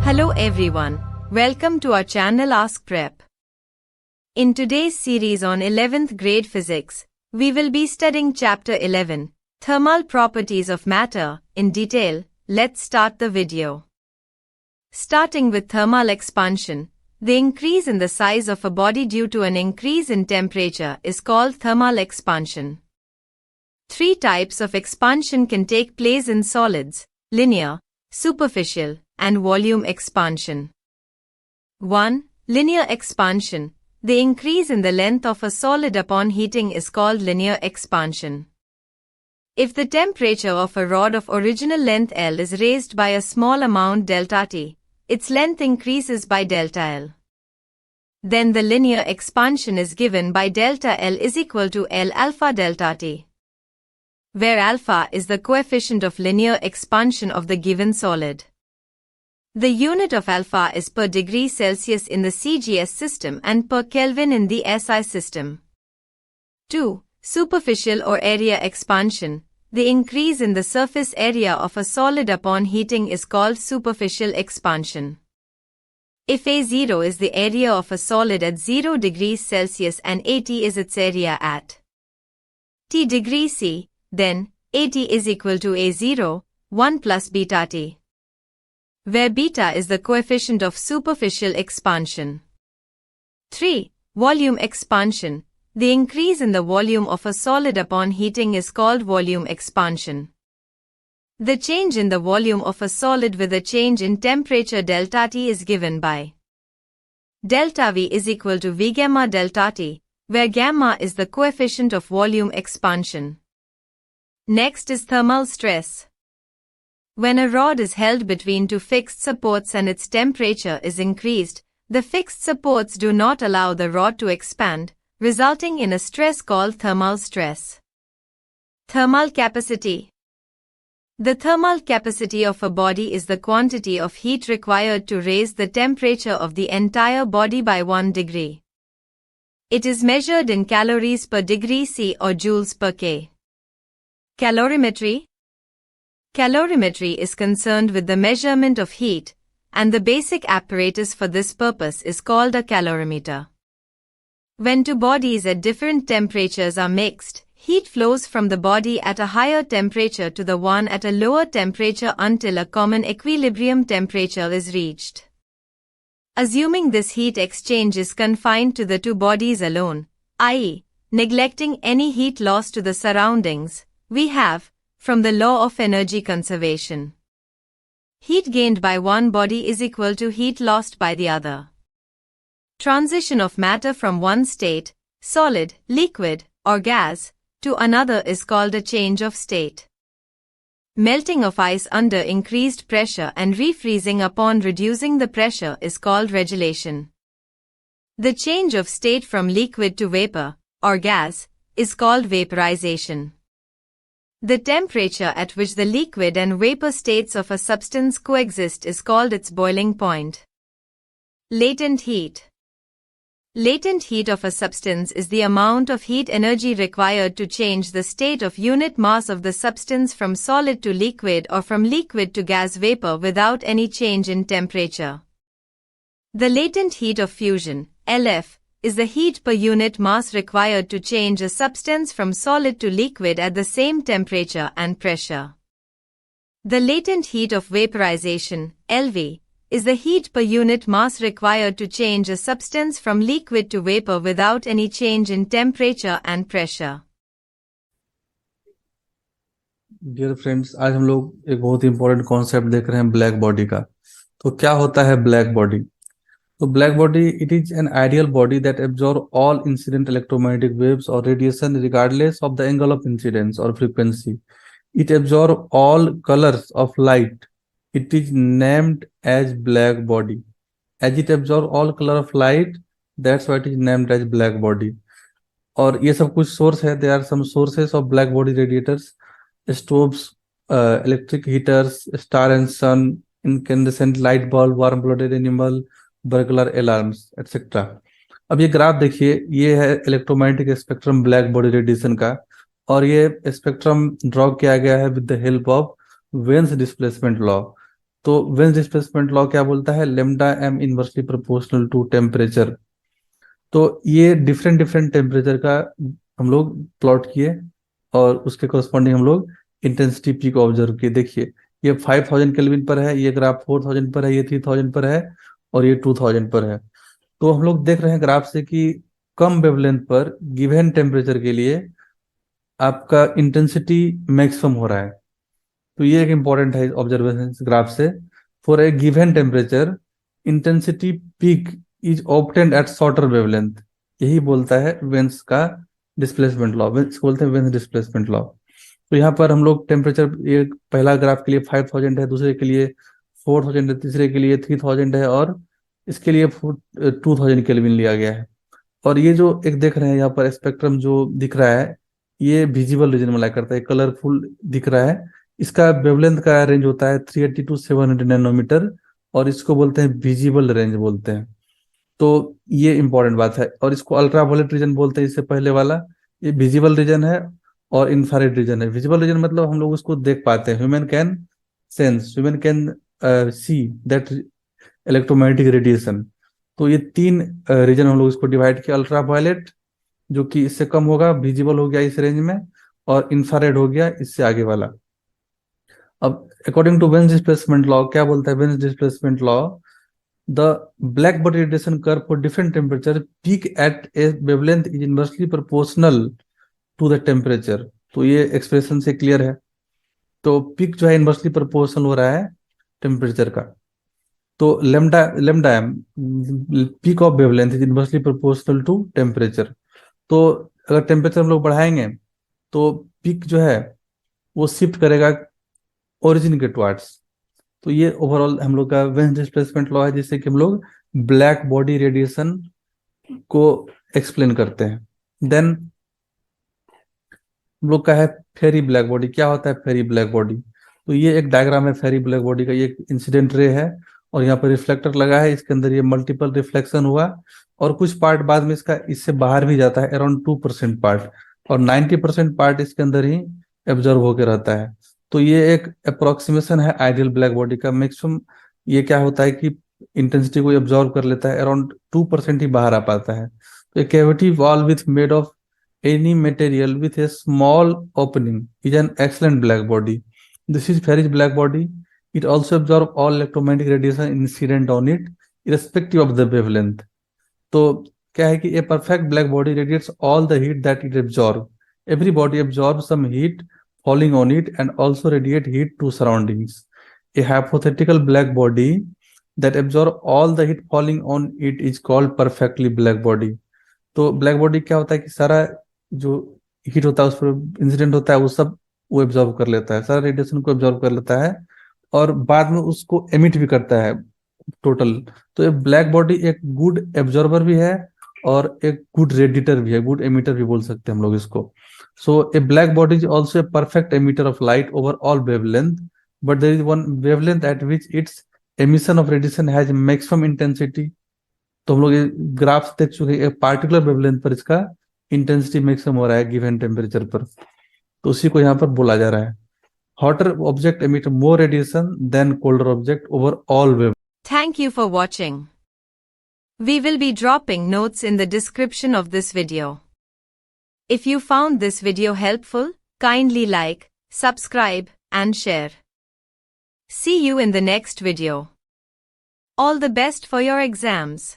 Hello everyone, welcome to our channel Ask Prep. In today's series on 11th grade physics, we will be studying chapter 11, Thermal Properties of Matter, in detail. Let's start the video. Starting with thermal expansion, the increase in the size of a body due to an increase in temperature is called thermal expansion. Three types of expansion can take place in solids: linear, superficial, and volume expansion. 1. Linear expansion. The increase in the length of a solid upon heating is called linear expansion. If the temperature of a rod of original length L is raised by a small amount delta T, its length increases by delta L. Then the linear expansion is given by delta L is equal to L alpha delta T, where alpha is the coefficient of linear expansion of the given solid. The unit of alpha is per degree Celsius in the CGS system and per Kelvin in the SI system. 2. Superficial or area expansion. The increase in the surface area of a solid upon heating is called superficial expansion. If A0 is the area of a solid at 0 degrees Celsius and AT is its area at T degrees C, then AT is equal to A0, 1 plus beta T, where beta is the coefficient of superficial expansion. 3. Volume expansion. The increase in the volume of a solid upon heating is called volume expansion. The change in the volume of a solid with a change in temperature delta T is given by delta V is equal to V gamma delta T, where gamma is the coefficient of volume expansion. Next is thermal stress. When a rod is held between two fixed supports and its temperature is increased, the fixed supports do not allow the rod to expand, resulting in a stress called thermal stress. Thermal capacity. The thermal capacity of a body is the quantity of heat required to raise the temperature of the entire body by 1 degree. It is measured in calories per degree C or joules per K. Calorimetry. Calorimetry is concerned with the measurement of heat, and the basic apparatus for this purpose is called a calorimeter. When two bodies at different temperatures are mixed, heat flows from the body at a higher temperature to the one at a lower temperature until a common equilibrium temperature is reached. Assuming this heat exchange is confined to the two bodies alone, i.e., neglecting any heat loss to the surroundings, we have, from the law of energy conservation, heat gained by one body is equal to heat lost by the other. Transition of matter from one state, solid, liquid, or gas, to another is called a change of state. Melting of ice under increased pressure and refreezing upon reducing the pressure is called regelation. The change of state from liquid to vapor, or gas, is called vaporization. The temperature at which the liquid and vapor states of a substance coexist is called its boiling point. Latent heat. Latent heat of a substance is the amount of heat energy required to change the state of unit mass of the substance from solid to liquid or from liquid to gas vapor without any change in temperature. The latent heat of fusion, LF, is the heat per unit mass required to change a substance from solid to liquid at the same temperature and pressure. The latent heat of vaporization, LV, is the heat per unit mass required to change a substance from liquid to vapor without any change in temperature and pressure. Dear friends, आज हम लोग एक बहुत ही important concept देख रहे हैं black body का। तो क्या होता है ब्लैक बॉडी? तो black body, it is an ideal body that absorb all incident electromagnetic waves और radiation regardless of the angle of incidence और frequency. It absorb all colours of light. It is named as black body. As it absorbs all color of light, that's why it is named as black body. और ये सब कुछ source है. There are some sources of black body radiators: stoves, electric heaters, star and sun, incandescent light bulb, warm-blooded animal, burglar alarms, etc. अब ये graph देखिए, ये है electromagnetic spectrum black body radiation का, और ये स्पेक्ट्रम ड्रॉ किया गया है with the help of Wien's displacement law. तो वेन्स डिस्प्लेसमेंट लॉ क्या बोलता है, lambda M inversely proportional to temperature. तो ये डिफरेंट डिफरेंट टेम्परेचर का हम लोग प्लॉट किए और उसके करस्पॉन्डिंग हम लोग इंटेंसिटी पीक ऑब्जर्व किए। देखिए ये 5000 केल्विन पर है, ये ग्राफ 4000 पर है, ये 3000 पर है और ये 2000 पर है। तो हम लोग देख रहे हैं ग्राफ से कि कम वेवलेंथ पर गिवन टेम्परेचर के लिए आपका इंटेंसिटी मैक्सिमम हो रहा है। तो ये एक इंपॉर्टेंट है ऑब्जर्वेशन ग्राफ से। For a given temperature intensity peak is obtained at shorter wavelength. यही बोलता है वेन्स का डिस्प्लेसमेंट लॉ, वेन्स बोलते हैं वेन्स डिस्प्लेसमेंट लॉ। तो यहाँ पर हम लोग टेम्परेचर, ये पहला ग्राफ के लिए 5000 है, दूसरे के लिए 4000 है, तीसरे के लिए 3000 है और इसके लिए 2000 केल्विन लिया गया है। और ये जो एक देख रहे हैं यहाँ पर स्पेक्ट्रम जो दिख रहा है, ये विजिबल रीजन में ला करता है, कलरफुल दिख रहा है। इसका वेवलेंथ का रेंज होता है 380 टू 700 नैनोमीटर और इसको बोलते हैं विजिबल रेंज बोलते हैं। तो ये इंपॉर्टेंट बात है। और इसको अल्ट्रावायलेट रीजन बोलते हैं, इससे पहले वाला ये विजिबल रीजन है और इंफ्रारेड रीजन है। विजिबल रीजन मतलब हम लोग उसको देख पाते हैं, human can sense, human can see that electromagnetic radiation. तो ये तीन रीजन हम लोग इसको डिवाइड किया, अल्ट्रावायलेट जो कि इससे कम होगा, विजिबल हो गया इस रेंज में, और इंफ्रारेड हो गया इससे आगे वाला। अब according to Wien's displacement law क्या बोलता है Wien's displacement law, the black body radiation curve for different temperature peak at a wavelength is inversely proportional to the temperature. तो ये एक्सप्रेशन से क्लियर है। तो पीक जो है इनवर्सली प्रोपोर्शनल हो रहा है टेम्परेचर का। तो lambda lambda m peak of wavelength is inversely proportional to temperature. तो अगर टेम्परेचर हम लोग बढ़ाएंगे तो पीक जो है वो शिफ्ट करेगा ओरिजिन के टुवर्ड्स। तो ये ओवरऑल हम लोग का वेन्स डिस्प्लेसमेंट लॉ है, जिससे कि हम लोग ब्लैक बॉडी रेडिएशन को एक्सप्लेन करते हैं। देन हम लोग का है फेरी ब्लैक बॉडी। क्या होता है फेरी ब्लैक बॉडी? तो ये एक डायग्राम है फेरी ब्लैक बॉडी का। ये एक इंसिडेंट रे है और यहाँ पर रिफ्लेक्टर लगा है, इसके अंदर ये मल्टीपल रिफ्लेक्शन हुआ और कुछ पार्ट बाद में इसका इससे बाहर भी जाता है, अराउंड 2% पार्ट, और 90% पार्ट इसके अंदर ही एब्जॉर्व होकर रहता है। तो ये एक अप्रोक्सीमेशन है आइडियल ब्लैक बॉडी का। मैक्सिमम ये क्या होता है कि इंटेंसिटी को एब्जॉर्व कर लेता है, अराउंड 2% ही बाहर आ पाता है। तो एक cavity wall with made of any material with a small opening is an excellent black body. This is Farish black body. It also absorbs all electromagnetic radiation incident on it, irrespective of the wavelength. तो क्या है कि a perfect black body radiates all the heat that it absorbs. Every body absorbs some heat falling on it and also radiate heat to surroundings. A hypothetical black body that absorbs all the heat falling on it is called perfectly black body. तो black body क्या होता है कि सारा जो heat होता है उस पर इंसिडेंट होता है वो सब वो एब्जॉर्व कर लेता है, सारा रेडिएशन को एब्जॉर्व कर लेता है और बाद में उसको एमिट भी करता है टोटल। तो ये ब्लैक बॉडी एक गुड एब्जॉर्बर भी है और एक गुड रेडिएटर भी है, गुड एमिटर भी बोल सकते हैं हम लोग इसको। So a black body is also a perfect emitter of light over all wavelength, but there is one wavelength at which its emission of radiation has maximum intensity. तो हम लोग ये ग्राफ देख चुके हैं, पार्टिकुलर वेवलेंथ पर इसका intensity maximum हो रहा है गिवन टेम्परेचर पर। तो उसी को यहाँ पर बोला जा रहा है hotter object emit more radiation than colder object over all wave. Thank you for watching. We will be dropping notes in the description of this video. If you found this video helpful, kindly like, subscribe, and share. See you in the next video. All the best for your exams.